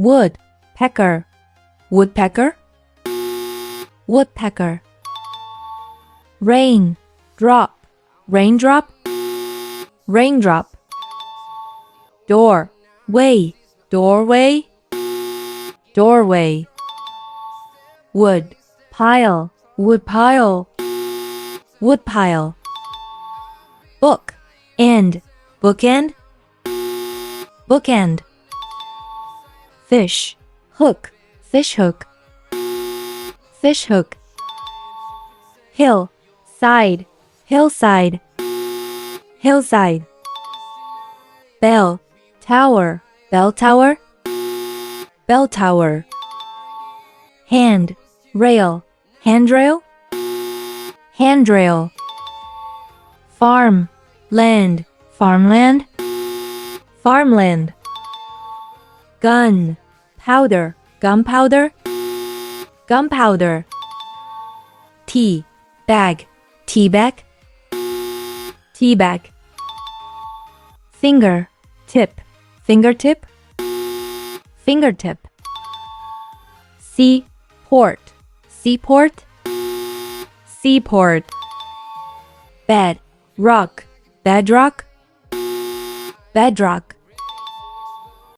Woodpecker, woodpecker, woodpecker. Rain, drop, raindrop, raindrop. Door, way, doorway, doorway. Wood, pile, woodpile, woodpile. Book, end, bookend, bookend. Fish, hook, fishhook, fishhook. Hill, side, hillside, hillside. Bell, tower, bell tower, bell tower. Hand, rail, handrail, handrail. Farm, land, farmland, farmland. Gun, powder, gunpowder, gunpowder. Tea, bag, tea bag, tea bag. Finger, tip, fingertip, fingertip. Seaport, seaport, seaport. Bed, rock, bedrock, bedrock.